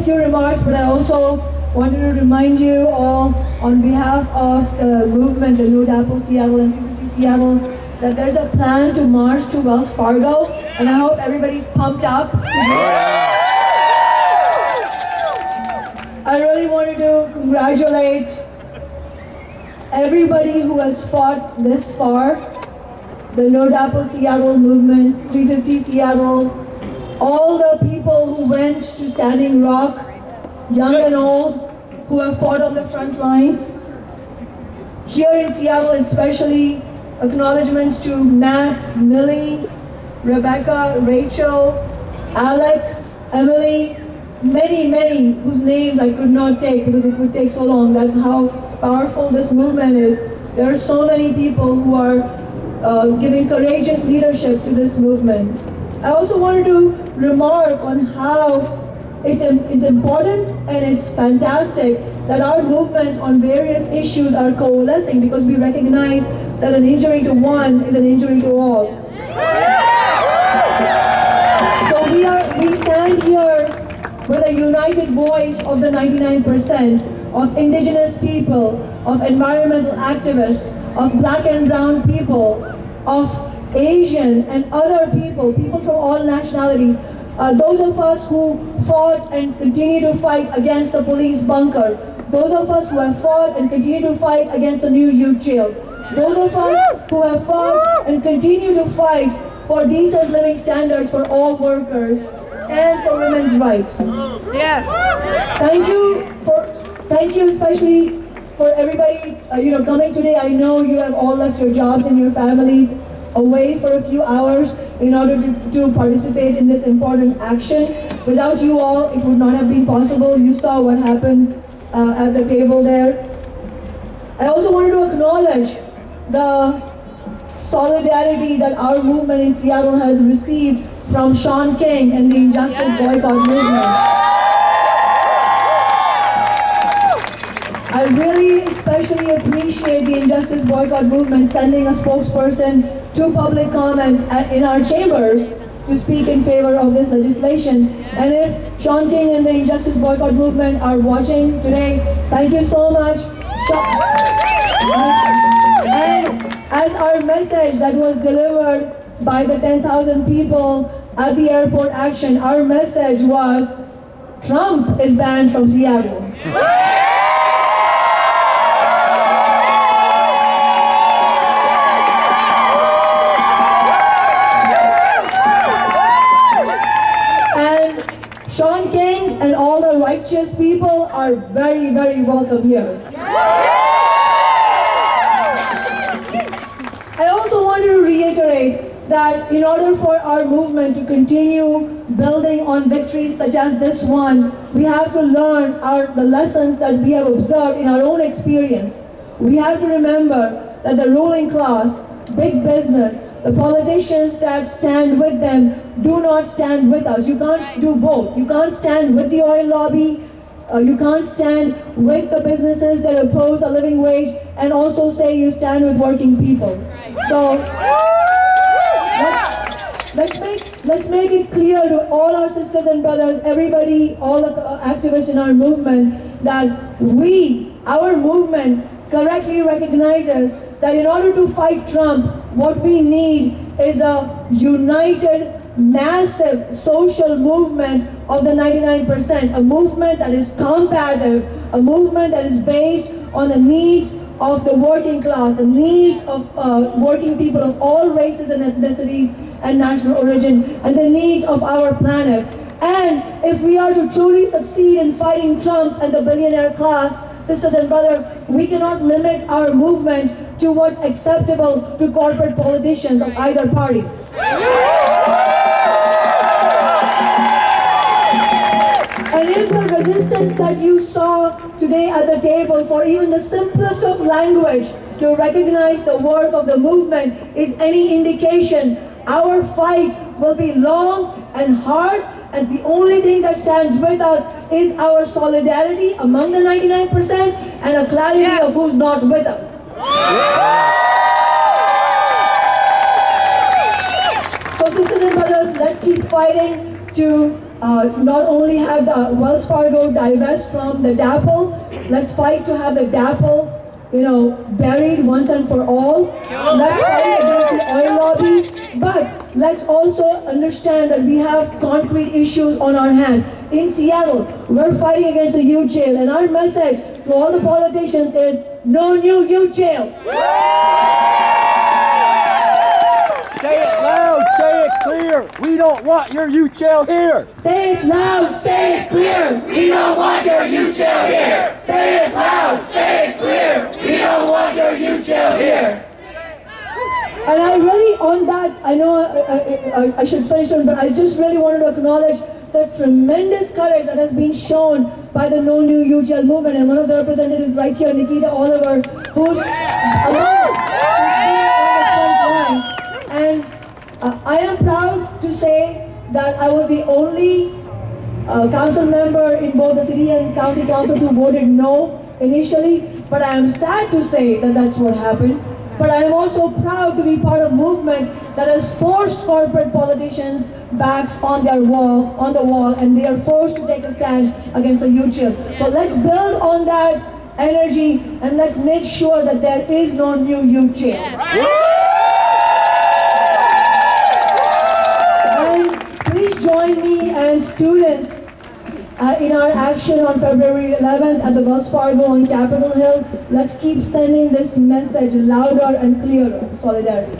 few remarks, but I also wanted to remind you all on behalf of the movement, the No-DAPL Seattle and 350 Seattle, that there's a plan to march to Wells Fargo, and I hope everybody's pumped up. I really wanted to congratulate everybody who has fought this far, the No-DAPL Seattle movement, 350 Seattle, all the people who went to Standing Rock, young and old, who have fought on the front lines. Here in Seattle especially, acknowledgements to Matt, Millie, Rebecca, Rachel, Alec, Emily, many whose names I could not take because it would take so long. That's how powerful this movement is. There are so many people who are giving courageous leadership to this movement. I also wanted to remark on how it's important and it's fantastic that our movements on various issues are coalescing, because we recognize that an injury to one is an injury to all. So we stand here with a united voice of the 99%, of indigenous people, of environmental activists, of black and brown people, of Asian and other people from all nationalities. Those of us who fought and continue to fight against the police bunker. Those of us who have fought and continue to fight against the new youth jail. Those of us who have fought and continue to fight for decent living standards for all workers and for women's rights. Yes. Thank you especially for everybody coming today. I know you have all left your jobs and your families away for a few hours in order to participate in this important action. Without you all, it would not have been possible. You saw what happened at the table there. I also wanted to acknowledge the solidarity that our movement in Seattle has received from Sean King and the Injustice Boycott movement. I really especially appreciate the Injustice Boycott movement sending a spokesperson to public comment in our chambers to speak in favor of this legislation. And if Sean King and the Injustice Boycott movement are watching today, thank you so much. And as our message that was delivered by the 10,000 people at the airport action, our message was, Trump is banned from Seattle. Sean King and all the righteous people are very welcome here. I also want to reiterate that in order for our movement to continue building on victories such as this one, we have to learn the lessons that we have observed in our own experience. We have to remember that the ruling class, big business, the politicians that stand with them do not stand with us. You can't do both. You can't stand with the oil lobby, you can't stand with the businesses that oppose a living wage and also say you stand with working people. So let's make it clear to all our sisters and brothers, everybody, all the activists in our movement, that our movement correctly recognizes that in order to fight Trump, what we need is a united, massive social movement of the 99%, a movement that is combative, a movement that is based on the needs of the working class, the needs of working people of all races and ethnicities and national origin, and the needs of our planet. And if we are to truly succeed in fighting Trump and the billionaire class, sisters and brothers, we cannot limit our movement to what's acceptable to corporate politicians of either party. And if the resistance that you saw today at the table for even the simplest of language to recognize the work of the movement is any indication, our fight will be long and hard, and the only thing that stands with us is our solidarity among the 99% and a clarity of who's not with us. So sisters and brothers, let's keep fighting to not only have the Wells Fargo divest from the DAPL, let's fight to have the DAPL, buried once and for all. Let's fight against the oil lobby, but let's also understand that we have concrete issues on our hands. In Seattle, we're fighting against the youth jail, and our message to all the politicians is no new youth jail. Say it loud, say it clear. We don't want your youth jail here. Say it loud, say it clear. We don't want your youth jail here. Say it loud, say it clear. We don't want your youth jail here. And I really, on that, I know I should finish soon, but I just really wanted to acknowledge the tremendous courage that has been shown by the No New Youth Jail movement, and one of the representatives right here, Nikita Oliver, who's among us. And I am proud to say that I was the only council member in both the city and county councils who voted no initially, but I am sad to say that that's what happened. But I am also proud to be part of a movement that has forced corporate politicians back on the wall, and they are forced to take a stand against the youth jail. So let's build on that energy, and let's make sure that there is no new youth jail. And please join me and students in our action on February 11th at the Wells Fargo on Capitol Hill. Let's keep sending this message louder and clearer. Solidarity.